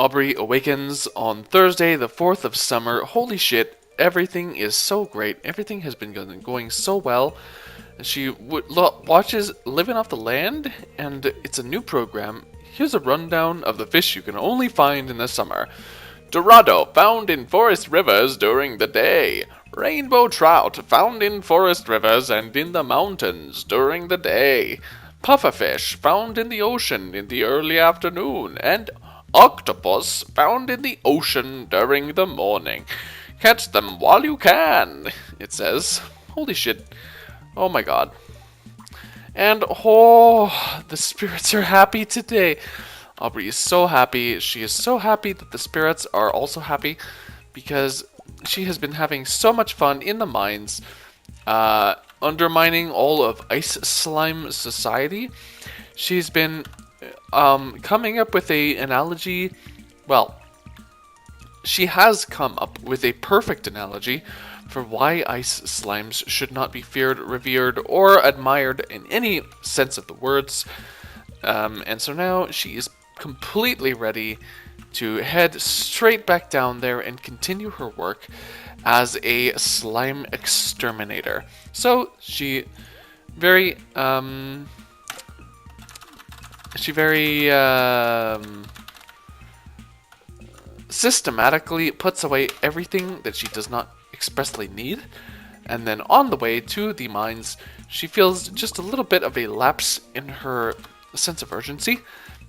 Aubrey awakens on Thursday, the 4th of summer. Holy shit, everything is so great. Everything has been going so well. She watches Living Off the Land, and it's a new program. Here's a rundown of the fish you can only find in the summer. Dorado, found in forest rivers during the day. Rainbow trout, found in forest rivers and in the mountains during the day. Pufferfish, found in the ocean in the early afternoon. And octopus, found in the ocean during the morning. Catch them while you can, it says. Holy shit. Oh my god. And oh, the spirits are happy today. Aubrey is so happy. She is so happy that the spirits are also happy because she has been having so much fun in the mines, undermining all of Ice Slime society. She's been coming up with an analogy. Well, she has come up with a perfect analogy for why ice slimes should not be feared, revered, or admired in any sense of the words. And so now she is completely ready to head straight back down there and continue her work as a slime exterminator. So she very systematically puts away everything that she does not expressly need, and then on the way to the mines, she feels just a little bit of a lapse in her sense of urgency,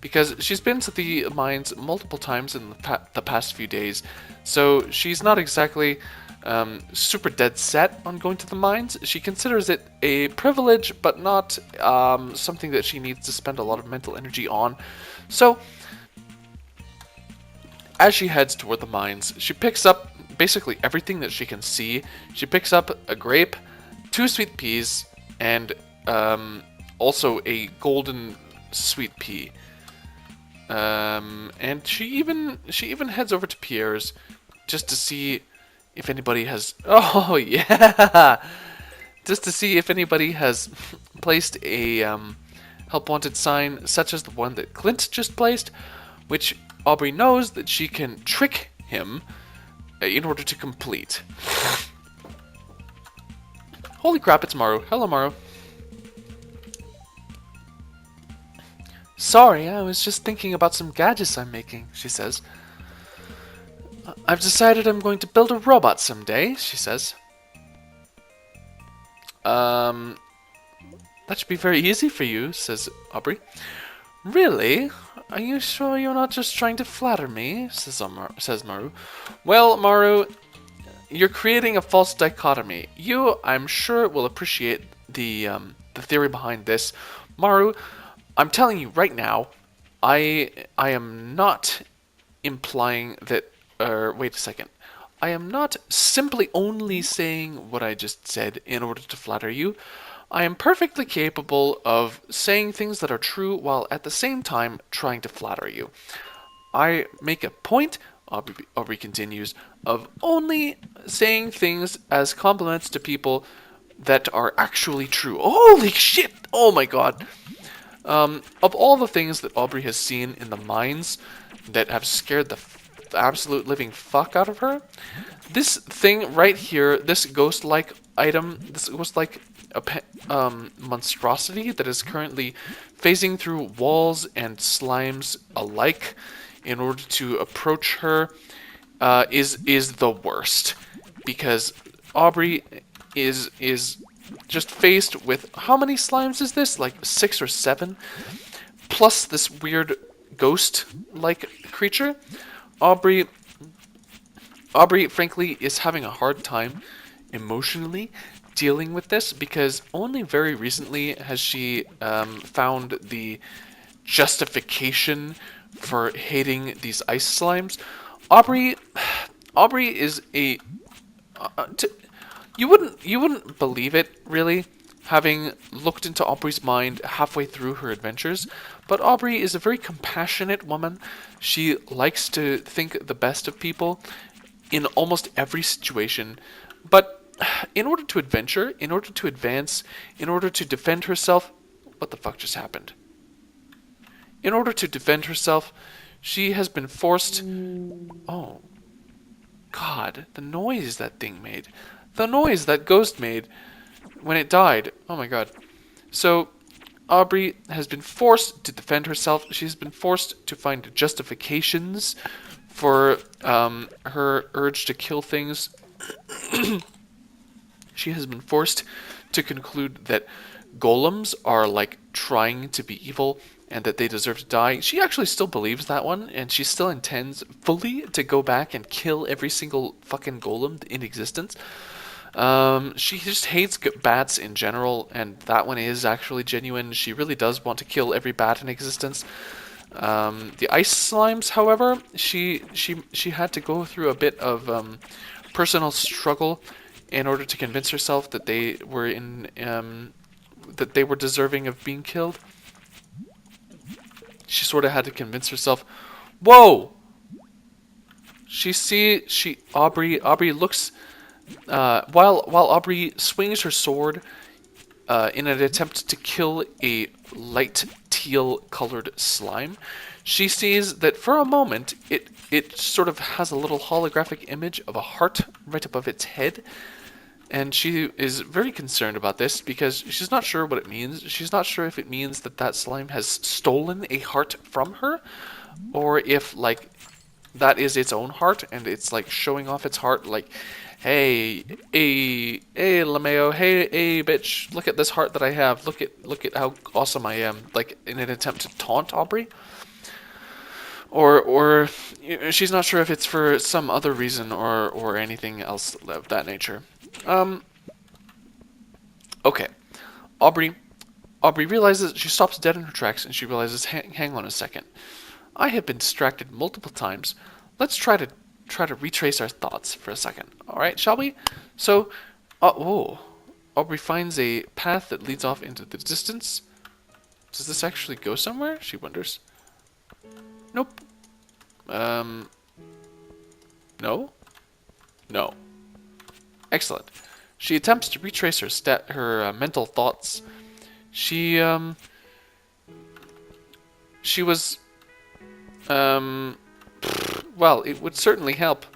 because she's been to the mines multiple times in the past few days, so she's not exactly super dead set on going to the mines. She considers it a privilege, but not something that she needs to spend a lot of mental energy on. So as she heads toward the mines, she picks up basically everything that she can see. She picks up a grape, 2 sweet peas, and also a golden sweet pea. And she even heads over to Pierre's just to see if anybody has. Oh yeah, just to see if anybody has placed a help wanted sign, such as the one that Clint just placed, which Aubrey knows that she can trick him in order to complete. Holy crap, it's Maru. Hello, Maru. Sorry, I was just thinking about some gadgets I'm making, she says. I've decided I'm going to build a robot someday, she says. That should be very easy for you, says Aubrey. Really? Are you sure you're not just trying to flatter me? Says Maru. Well, Maru, you're creating a false dichotomy. You, I'm sure, will appreciate the theory behind this. Maru, I'm telling you right now, I am not implying that. Wait a second. I am not simply only saying what I just said in order to flatter you. I am perfectly capable of saying things that are true while at the same time trying to flatter you. I make a point, Aubrey continues, of only saying things as compliments to people that are actually true. Holy shit! Oh my god! Of all the things that Aubrey has seen in the mines that have scared the absolute living fuck out of her, this thing right here, this ghost-like item, this ghost-like monstrosity that is currently phasing through walls and slimes alike in order to approach her, is the worst, because Aubrey is just faced with, how many slimes is this? Like 6 or 7, plus this weird ghost-like creature. Aubrey, frankly, is having a hard time emotionally dealing with this, because only very recently has she found the justification for hating these ice slimes. Aubrey is a you wouldn't believe it, really, having looked into Aubrey's mind halfway through her adventures, but Aubrey is a very compassionate woman. She likes to think the best of people in almost every situation, but in order to adventure, in order to advance, in order to defend herself, what the fuck just happened? In order to defend herself, She has been forced. Oh, God, the noise that thing made. The noise that ghost made when it died. Oh my God. So, Aubrey has been forced to defend herself. She's been forced to find justifications for her urge to kill things. She has been forced to conclude that golems are like trying to be evil and that they deserve to die. She actually still believes that one, and she still intends fully to go back and kill every single fucking golem in existence. She just hates bats in general, and that one is actually genuine. She really does want to kill every bat in existence. The ice slimes, however, she had to go through a bit of personal struggle in order to convince herself that they were that they were deserving of being killed. She sort of had to convince herself. Whoa! Aubrey looks while Aubrey swings her sword in an attempt to kill a light teal colored slime. She sees that for a moment it sort of has a little holographic image of a heart right above its head. And she is very concerned about this because she's not sure what it means. She's not sure if it means that that slime has stolen a heart from her, or if, like, that is its own heart and it's, like, showing off its heart, like, hey, Lameo, hey, bitch, look at this heart that I have. Look at how awesome I am. Like, in an attempt to taunt Aubrey. Or she's not sure if it's for some other reason or anything else of that nature. Okay. Aubrey Aubrey realizes she stops dead in her tracks and she realizes, hang on a second. I have been distracted multiple times. Let's try to retrace our thoughts for a second. All right, shall we? So, Aubrey finds a path that leads off into the distance. Does this actually go somewhere? She wonders. Nope. No? No. Excellent. She attempts to retrace her mental thoughts. She was well, it would certainly help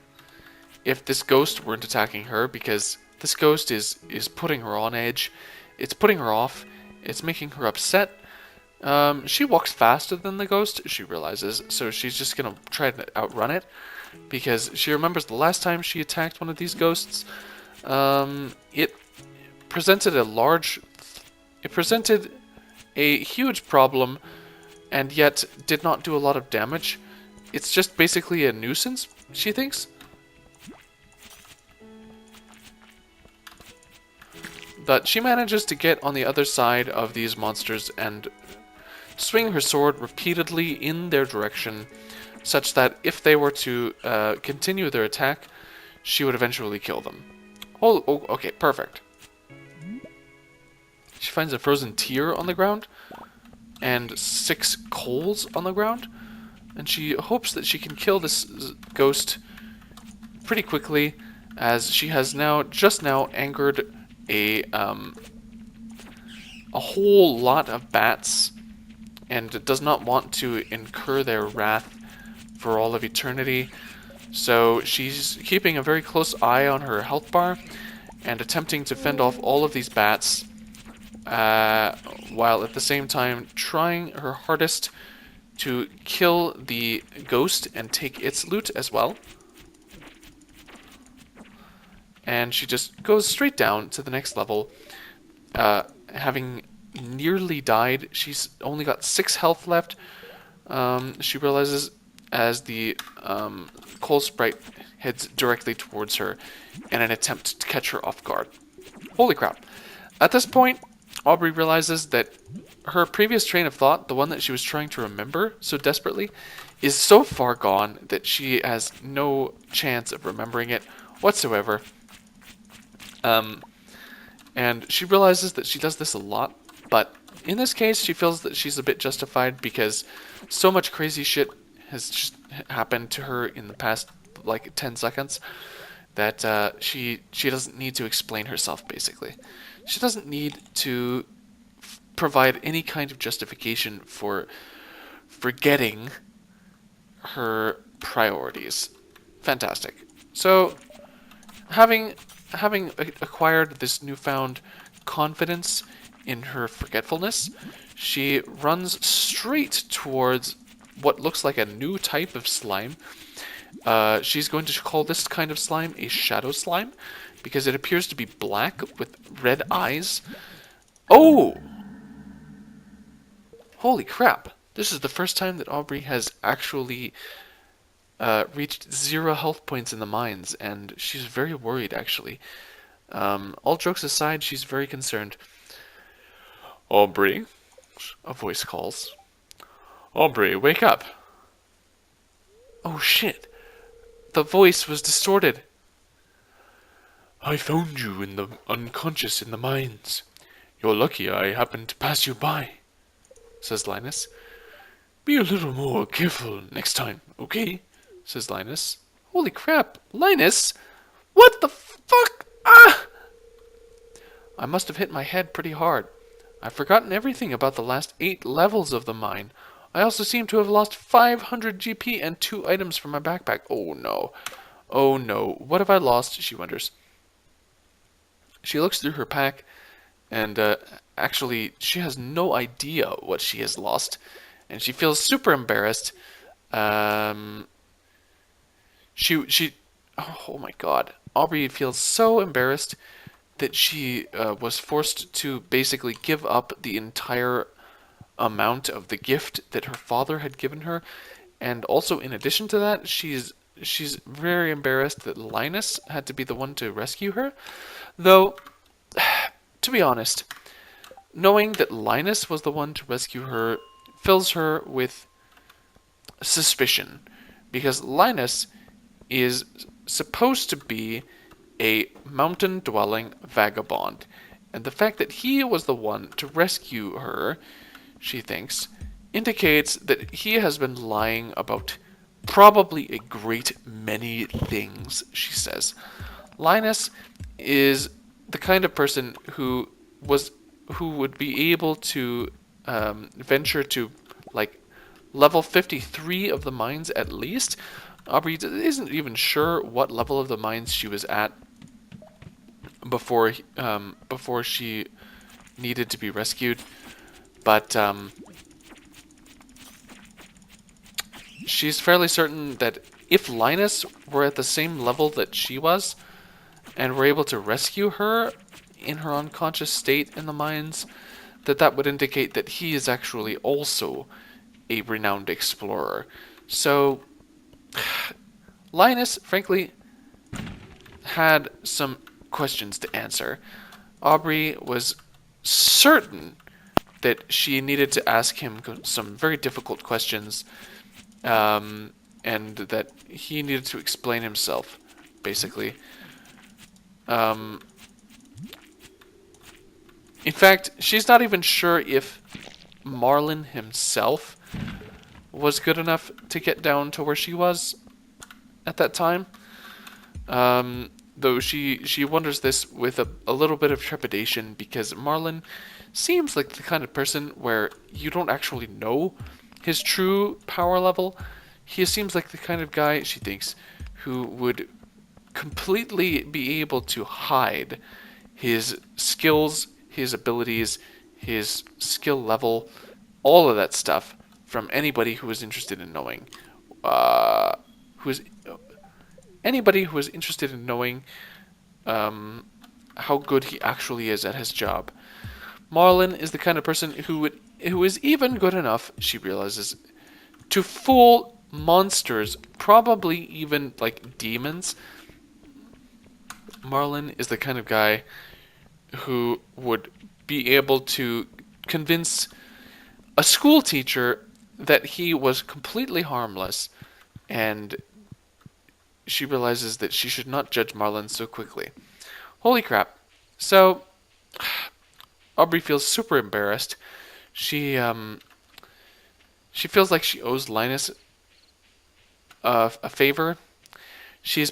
if this ghost weren't attacking her, because this ghost is putting her on edge. It's putting her off. It's making her upset. She walks faster than the ghost, she realizes, so she's just gonna try to outrun it, because she remembers the last time she attacked one of these ghosts. It presented a huge problem, and yet did not do a lot of damage. It's just basically a nuisance, she thinks. But she manages to get on the other side of these monsters and swing her sword repeatedly in their direction, such that if they were to continue their attack, she would eventually kill them. Oh, okay, perfect. She finds a frozen tear on the ground and 6 coals on the ground, and she hopes that she can kill this ghost pretty quickly, as she has just now angered a whole lot of bats and does not want to incur their wrath for all of eternity. So she's keeping a very close eye on her health bar and attempting to fend off all of these bats, while at the same time trying her hardest to kill the ghost and take its loot as well. And she just goes straight down to the next level, having nearly died. She's only got 6 health left. She realizes as the coal sprite heads directly towards her in an attempt to catch her off guard. Holy crap. At this point, Aubrey realizes that her previous train of thought, the one that she was trying to remember so desperately, is so far gone that she has no chance of remembering it whatsoever. And she realizes that she does this a lot, but in this case, she feels that she's a bit justified because so much crazy shit has just happened to her in the past, like, 10 seconds that she doesn't need to explain herself, basically. She doesn't need to provide any kind of justification for forgetting her priorities. Fantastic. So, having acquired this newfound confidence in her forgetfulness, she runs straight towards what looks like a new type of slime. She's going to call this kind of slime a shadow slime because it appears to be black with red eyes. Oh! Holy crap. This is the first time that Aubrey has actually reached 0 health points in the mines, and she's very worried, actually. All jokes aside, she's very concerned. Aubrey, a voice calls. Aubrey, wake up. Oh shit. The voice was distorted. I found you in the unconscious in the mines. You're lucky I happened to pass you by, says Linus. Be a little more careful next time, okay? Says Linus. Holy crap, Linus? What the fuck? Ah! I must have hit my head pretty hard. I've forgotten everything about the last 8 levels of the mine. I also seem to have lost 500 GP and 2 items from my backpack. Oh no. Oh no. What have I lost? She wonders. She looks through her pack, and actually, she has no idea what she has lost, and she feels super embarrassed. She, oh my god, Aubrey feels so embarrassed that she was forced to basically give up the entire amount of the gift that her father had given her, and also in addition to that, she's very embarrassed that Linus had to be the one to rescue her. Though, to be honest, knowing that Linus was the one to rescue her fills her with suspicion, because Linus is supposed to be a mountain-dwelling vagabond, and the fact that he was the one to rescue her, she thinks, indicates that he has been lying about probably a great many things, she says. Linus is the kind of person who would be able to venture to like level 53 of the mines at least. Aubrey isn't even sure what level of the mines she was at before she needed to be rescued, but she's fairly certain that if Linus were at the same level that she was, and were able to rescue her in her unconscious state in the mines, that would indicate that he is actually also a renowned explorer. So, Linus, frankly, had some questions to answer. Aubrey was certain that she needed to ask him some very difficult questions, and that he needed to explain himself, basically. In fact, she's not even sure if Marlin himself was good enough to get down to where she was at that time. Though she wonders this with a little bit of trepidation, because Marlin seems like the kind of person where you don't actually know his true power level. He seems like the kind of guy, she thinks, who would completely be able to hide his skills, his abilities, his skill level, all of that stuff from anybody who is interested in knowing. Who is anybody who is interested in knowing how good he actually is at his job. Marlin is the kind of person who is even good enough, she realizes, to fool monsters, probably even like demons. Marlin is the kind of guy who would be able to convince a school teacher that he was completely harmless, and she realizes that she should not judge Marlin so quickly. Holy crap. So, Aubrey feels super embarrassed. She feels like she owes Linus a favor. She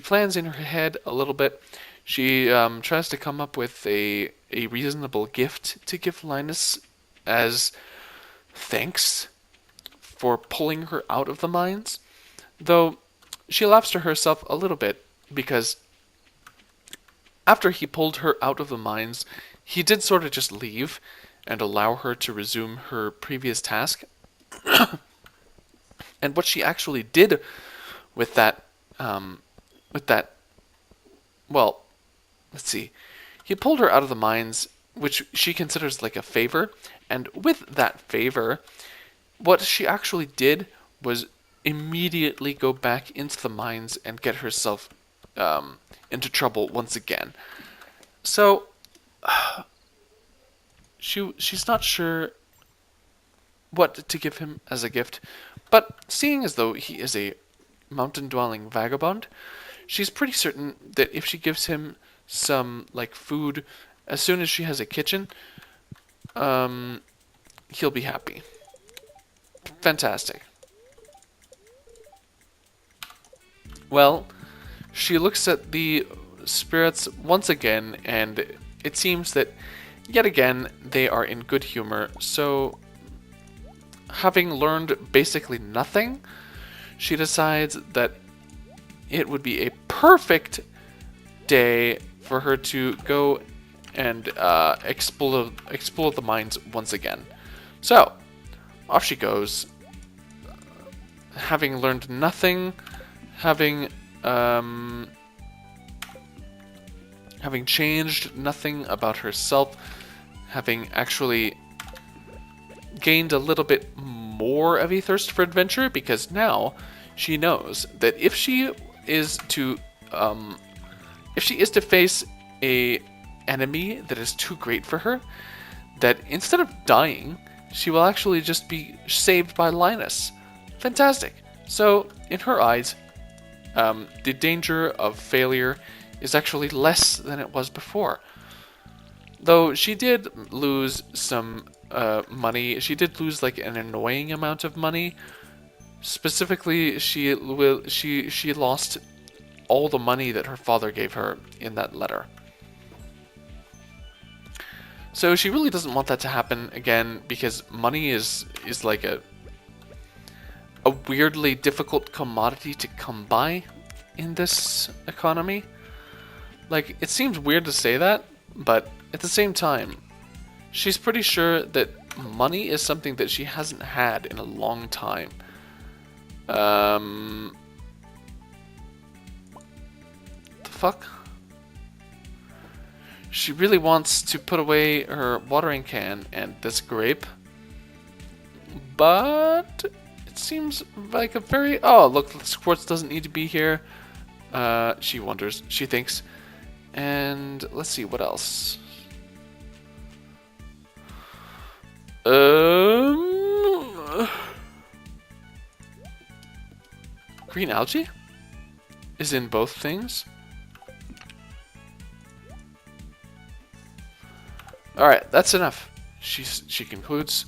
plans in her head a little bit. She tries to come up with a reasonable gift to give Linus as thanks for pulling her out of the mines, though she laughs to herself a little bit because after he pulled her out of the mines, he did sort of just leave and allow her to resume her previous task. And what she actually did with that, with that, well, let's see. He pulled her out of the mines, which she considers like a favor, and with that favor, what she actually did was immediately go back into the mines and get herself into trouble once again. So she's not sure what to give him as a gift, but seeing as though he is a mountain-dwelling vagabond, she's pretty certain that if she gives him some like food as soon as she has a kitchen, he'll be happy. Fantastic. Well, she looks at the spirits once again, and it seems that yet again they are in good humor. So, having learned basically nothing, she decides that it would be a perfect day for her to go and explore the mines once again. So, off she goes, having learned nothing, having changed nothing about herself, having actually gained a little bit more of a thirst for adventure, because now she knows that if she is to face a enemy that is too great for her, that instead of dying, she will actually just be saved by Linus. Fantastic. So, in her eyes, the danger of failure is actually less than it was before. Though she did lose some money. She did lose like an annoying amount of money. Specifically, she lost all the money that her father gave her in that letter. So she really doesn't want that to happen again, because money is like a weirdly difficult commodity to come by in this economy. Like, it seems weird to say that, but at the same time, she's pretty sure that money is something that she hasn't had in a long time. The fuck? She really wants to put away her watering can and this grape, but it seems like a very... Oh, look, the quartz doesn't need to be here. She wonders. She thinks. And let's see, what else? Green algae is in both things. Alright, that's enough. She concludes.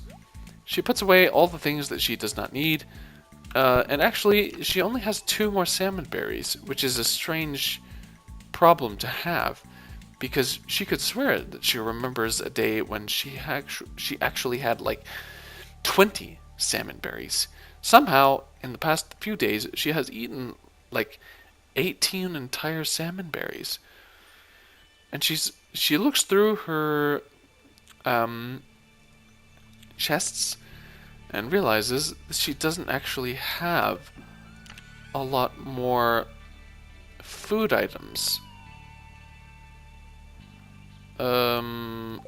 She puts away all the things that she does not need. And actually, she only has 2 more salmon berries, which is a strange problem to have, because she could swear that she remembers a day when she actually had like 20 salmon berries. Somehow, in the past few days, she has eaten like 18 entire salmon berries. And she looks through her chests and realizes that she doesn't actually have a lot more food items. Okay.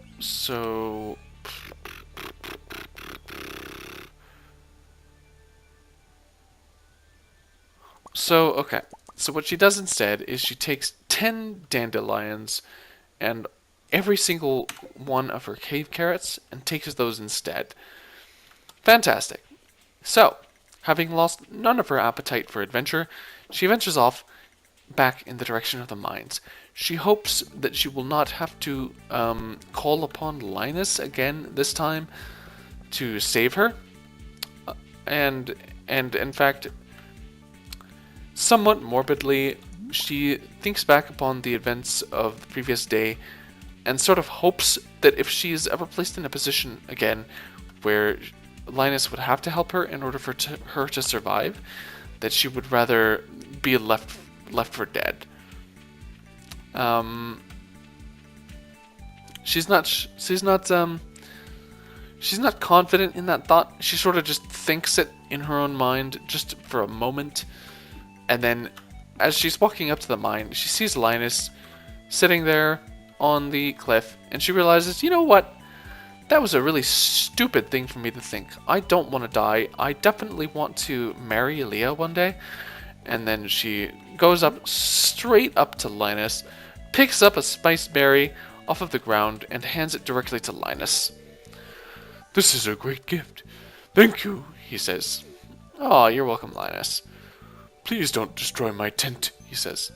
So what she does instead is she takes 10 dandelions and every single one of her cave carrots and takes those instead. Fantastic. So, having lost none of her appetite for adventure, she ventures off back in the direction of the mines. She hopes that she will not have to call upon Linus again this time to save her. And in fact, somewhat morbidly, she thinks back upon the events of the previous day and sort of hopes that if she is ever placed in a position again where Linus would have to help her in order for her to survive, that she would rather be left for dead. She's not confident in that thought. She sort of just thinks it in her own mind just for a moment, and then as she's walking up to the mine, she sees Linus sitting there on the cliff, and she realizes, you know what? That was a really stupid thing for me to think. I don't want to die. I definitely want to marry Leah one day. And then she goes up straight up to Linus, picks up a spiced berry off of the ground, and hands it directly to Linus. "This is a great gift. Thank you," he says. "Oh, you're welcome, Linus." "Please don't destroy my tent," he says.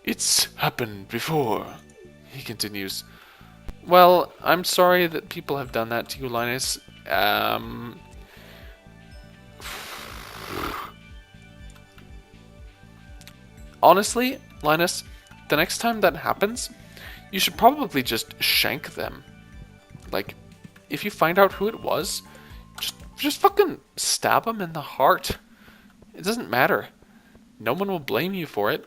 "It's happened before," he continues. "Well, I'm sorry that people have done that to you, Linus. Honestly, Linus, the next time that happens, you should probably just shank them. Like, if you find out who it was, just fucking stab them in the heart. It doesn't matter. No one will blame you for it.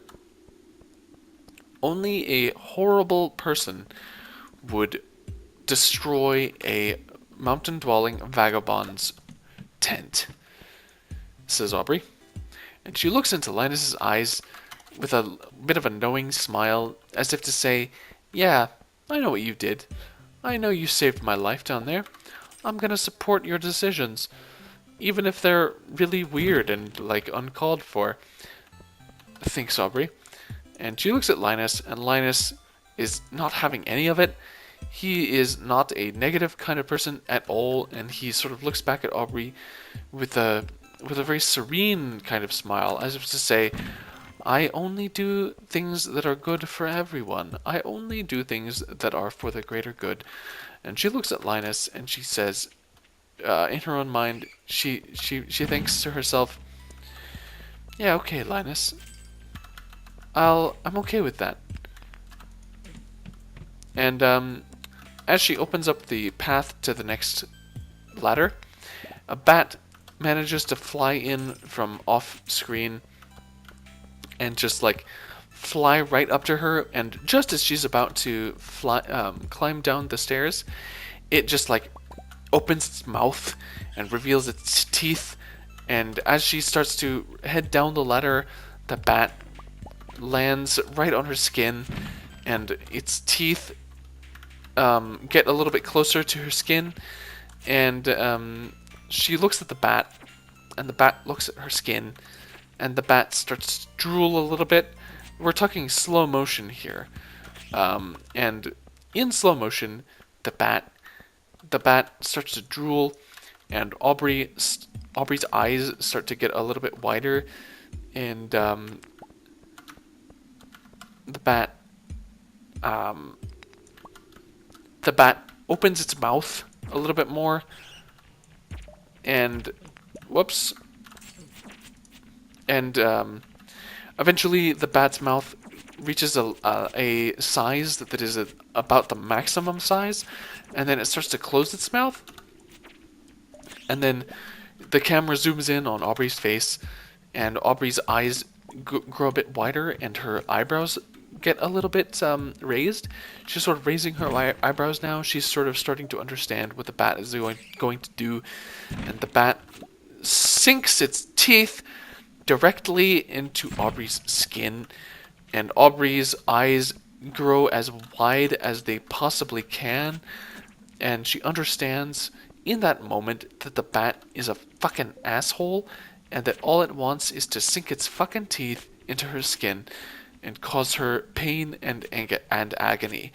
Only a horrible person would destroy a mountain-dwelling vagabond's tent," says Aubrey. And she looks into Linus's eyes with a bit of a knowing smile, as if to say, "Yeah, I know what you did. I know you saved my life down there. I'm gonna support your decisions, even if they're really weird and, like, uncalled for," thinks Aubrey. And she looks at Linus, and Linus is not having any of it. He is not a negative kind of person at all, and he sort of looks back at Aubrey with a very serene kind of smile, as if to say, "I only do things that are good for everyone. I only do things that are for the greater good." And she looks at Linus, and she says, in her own mind, she thinks to herself, "Yeah, okay, Linus. I'm okay with that." And as she opens up the path to the next ladder, a bat manages to fly in from off screen and just like fly right up to her. And just as she's about to climb down the stairs, it just like opens its mouth and reveals its teeth. And as she starts to head down the ladder, the bat lands right on her skin, and its teeth get a little bit closer to her skin, and she looks at the bat, and the bat looks at her skin, and the bat starts to drool a little bit. We're talking slow motion here, and in slow motion, the bat starts to drool, and Aubrey's eyes start to get a little bit wider, and the bat opens its mouth a little bit more, and whoops, and eventually the bat's mouth reaches a size that is about the maximum size, and then it starts to close its mouth, and then the camera zooms in on Aubrey's face, and Aubrey's eyes grow a bit wider, and her eyebrows get a little bit raised. She's sort of raising her eyebrows now. She's sort of starting to understand what the bat is going to do, and the bat sinks its teeth directly into Aubrey's skin, and Aubrey's eyes grow as wide as they possibly can, and she understands in that moment that the bat is a fucking asshole, and that all it wants is to sink its fucking teeth into her skin and cause her pain and agony.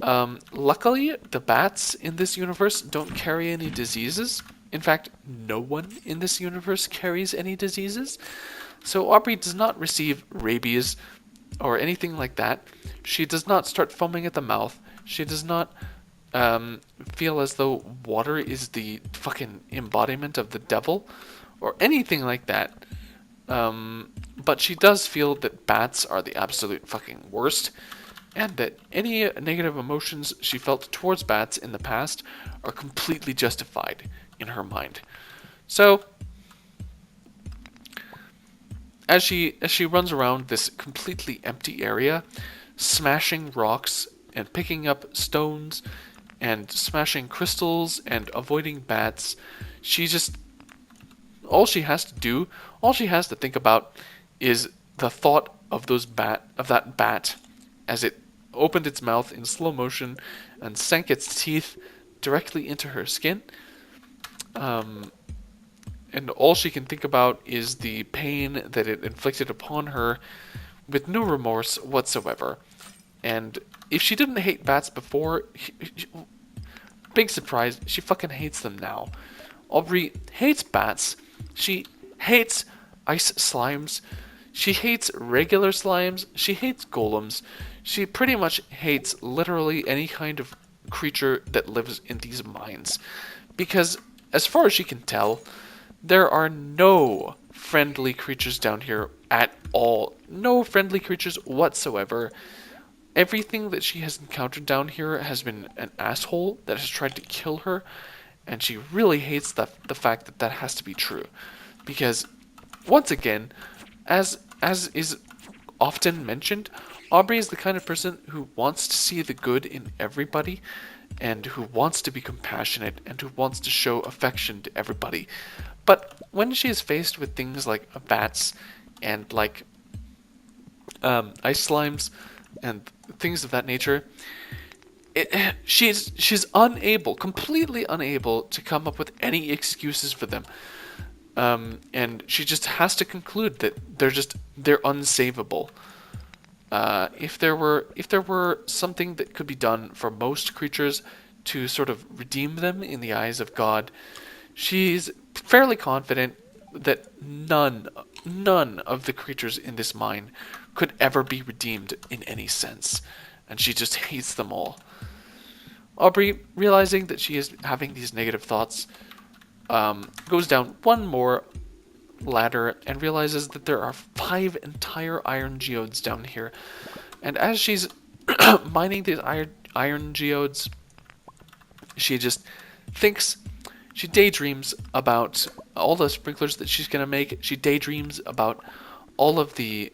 Luckily, the bats in this universe don't carry any diseases. In fact, no one in this universe carries any diseases. So Aubrey does not receive rabies or anything like that. She does not start foaming at the mouth. She does not feel as though water is the fucking embodiment of the devil or anything like that. But she does feel that bats are the absolute fucking worst, and that any negative emotions she felt towards bats in the past are completely justified. in her mind. So as she runs around this completely empty area, smashing rocks and picking up stones and smashing crystals and avoiding bats, she just all she has to do, all she has to think about is the thought of that bat as it opened its mouth in slow motion and sank its teeth directly into her skin. Um, and all she can think about is the pain that it inflicted upon her with no remorse whatsoever. And if she didn't hate bats before, big surprise, she fucking hates them now. Aubrey hates bats. She hates ice slimes. She hates regular slimes. She hates golems. She pretty much hates literally any kind of creature that lives in these mines. Because, as far as she can tell, there are no friendly creatures down here at all. No friendly creatures whatsoever. Everything that she has encountered down here has been an asshole that has tried to kill her, and she really hates the fact that that has to be true. Because, once again, as is often mentioned, Aubrey is the kind of person who wants to see the good in everybody, and who wants to be compassionate, and who wants to show affection to everybody. But when she is faced with things like bats and like ice slimes and things of that nature, she's unable, completely unable to come up with any excuses for them. And she just has to conclude that they're unsavable. If there were something that could be done for most creatures to sort of redeem them in the eyes of God, she's fairly confident that none of the creatures in this mine could ever be redeemed in any sense, and she just hates them all. Aubrey, realizing that she is having these negative thoughts, goes down one more ladder and realizes that there are 5 entire iron geodes down here. And as she's mining these iron geodes, she just thinks, she daydreams about all the sprinklers that she's going to make. She daydreams about all of the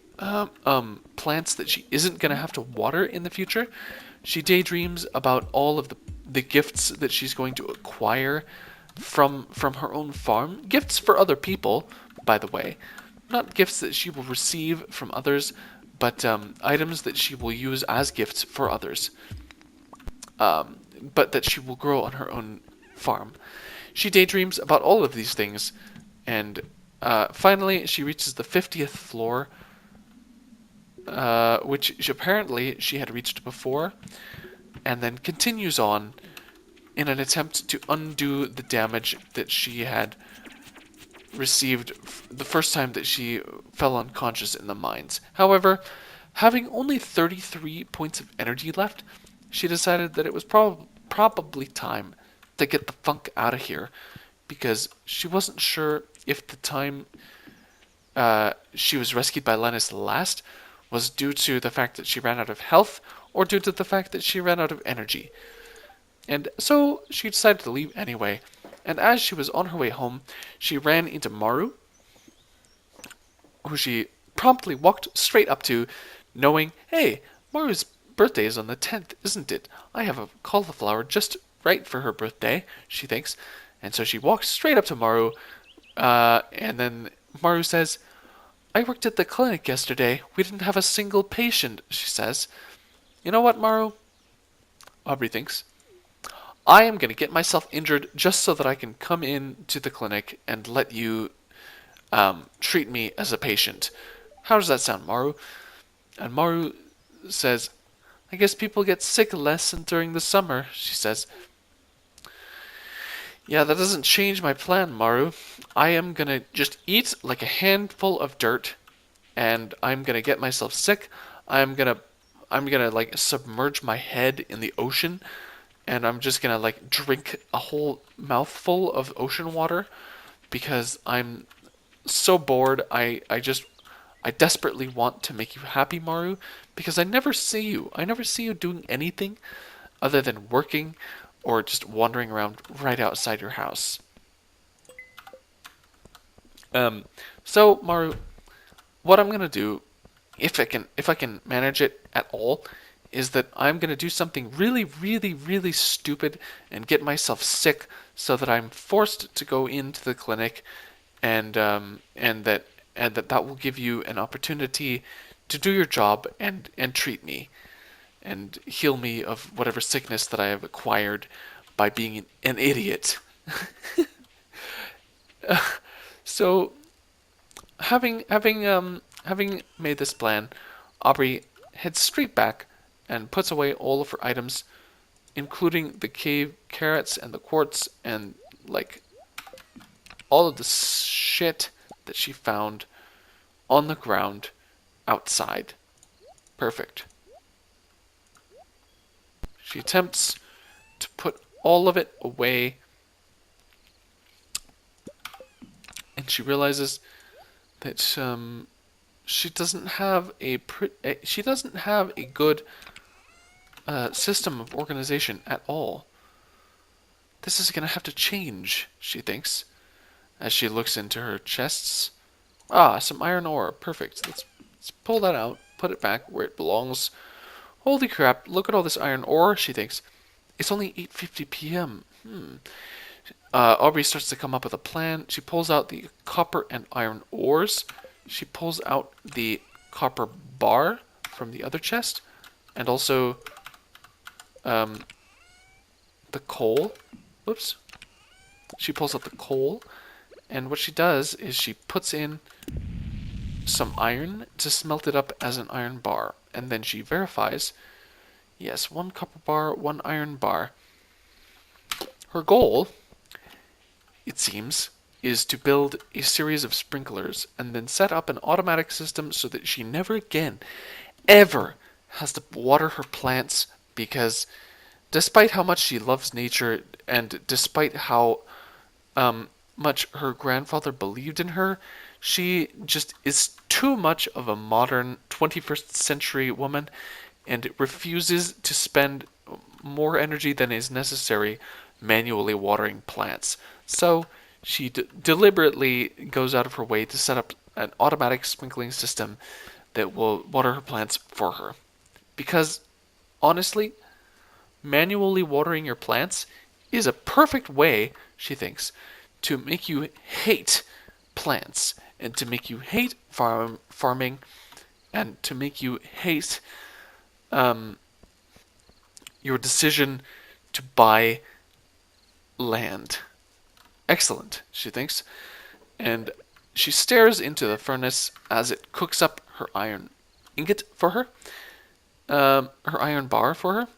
plants that she isn't going to have to water in the future. She daydreams about all of the gifts that she's going to acquire from her own farm. Gifts for other people, by the way. Not gifts that she will receive from others, but items that she will use as gifts for others. But that she will grow on her own farm. She daydreams about all of these things, and finally she reaches the 50th floor, which apparently she had reached before, and then continues on in an attempt to undo the damage that she had received the first time that she fell unconscious in the mines. However, having only 33 points of energy left, she decided that it was probably time to get the funk out of here, because she wasn't sure if the time she was rescued by Lennis last was due to the fact that she ran out of health or due to the fact that she ran out of energy. And so she decided to leave anyway. And as she was on her way home, she ran into Maru, who she promptly walked straight up to, knowing, hey, Maru's birthday is on the 10th, isn't it? I have a cauliflower just right for her birthday, she thinks. And so she walks straight up to Maru, and then Maru says, I worked at the clinic yesterday. We didn't have a single patient, she says. You know what, Maru? Aubrey thinks. I am going to get myself injured just so that I can come in to the clinic and let you treat me as a patient. How does that sound, Maru? And Maru says, I guess people get sick less during the summer, she says. Yeah, that doesn't change my plan, Maru. I am going to just eat like a handful of dirt, and I'm going to get myself sick. I'm gonna like submerge my head in the ocean, and I'm just gonna like drink a whole mouthful of ocean water because I'm so bored. I desperately want to make you happy, Maru, because I never see you. I never see you doing anything other than working or just wandering around right outside your house. Um, so Maru, what I'm gonna do, if I can manage it at all, is that I'm gonna do something really, really, really stupid and get myself sick so that I'm forced to go into the clinic, and that will give you an opportunity to do your job and treat me and heal me of whatever sickness that I have acquired by being an idiot. So having made this plan, Aubrey heads straight back and puts away all of her items, including the cave carrots and the quartz and like all of the shit that she found on the ground outside. Perfect. She attempts to put all of it away, and she realizes that she doesn't have a good system of organization at all. This is gonna have to change, she thinks, as she looks into her chests. Ah, some iron ore. Perfect. Let's pull that out, put it back where it belongs. Holy crap, look at all this iron ore, she thinks. It's only 8:50 p.m. Aubrey starts to come up with a plan. She pulls out the copper and iron ores. She pulls out the copper bar from the other chest, and also the coal. Whoops. She pulls out the coal, and what she does is she puts in some iron to smelt it up as an iron bar, and then she verifies, yes, one copper bar, one iron bar. Her goal, it seems, is to build a series of sprinklers and then set up an automatic system so that she never again, ever, has to water her plants, because despite how much she loves nature and despite how much her grandfather believed in her, she just is too much of a modern 21st century woman and refuses to spend more energy than is necessary manually watering plants. So she deliberately goes out of her way to set up an automatic sprinkling system that will water her plants for her. Because honestly, manually watering your plants is a perfect way, she thinks, to make you hate plants and to make you hate farming and to make you hate your decision to buy land. Excellent, she thinks, and she stares into the furnace as it cooks up her iron ingot for her, her iron bar for her,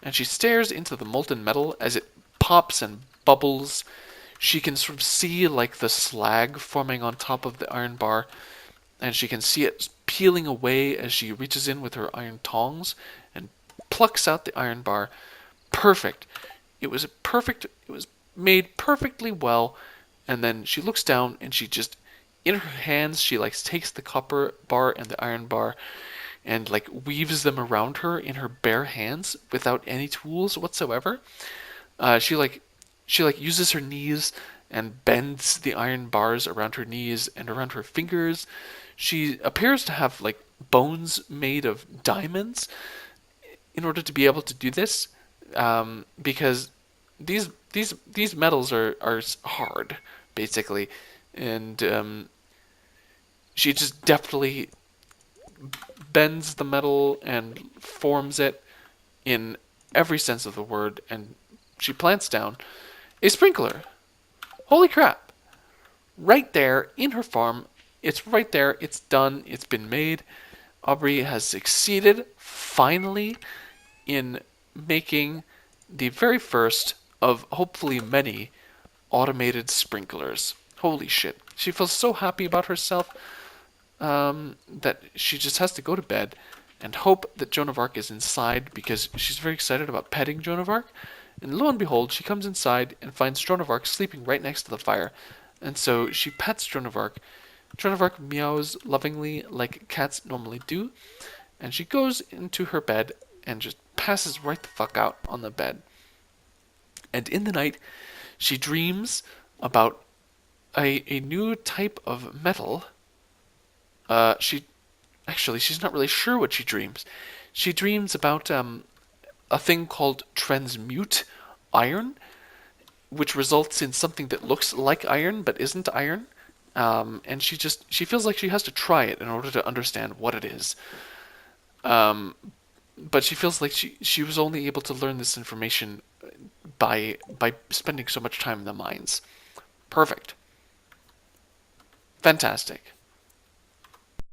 and she stares into the molten metal as it pops and bubbles. She can sort of see like the slag forming on top of the iron bar, and she can see it peeling away as she reaches in with her iron tongs and plucks out the iron bar. Perfect. It was perfect. It was made perfectly well. And then she looks down and she just, in her hands, she like takes the copper bar and the iron bar and like weaves them around her in her bare hands without any tools whatsoever. She uses her knees and bends the iron bars around her knees and around her fingers. She appears to have like bones made of diamonds in order to be able to do this, because these metals are hard basically, and she just deftly bends the metal and forms it in every sense of the word, and she plants down a sprinkler. Holy crap! Right there in her farm, it's right there, it's done, it's been made. Aubrey has succeeded, finally, in making the very first of hopefully many automated sprinklers. Holy shit. She feels so happy about herself that she just has to go to bed and hope that Joan of Arc is inside, because she's very excited about petting Joan of Arc. And lo and behold, she comes inside and finds Joan of Arc sleeping right next to the fire. And so she pets Joan of Arc. Joan of Arc meows lovingly like cats normally do. And she goes into her bed and just passes right the fuck out on the bed. And in the night, she dreams about a new type of metal. She actually she's not really sure what she dreams. She dreams about a thing called transmute iron, which results in something that looks like iron but isn't iron. And she feels like she has to try it in order to understand what it is. But she feels like she was only able to learn this information by spending so much time in the mines. Perfect. Fantastic.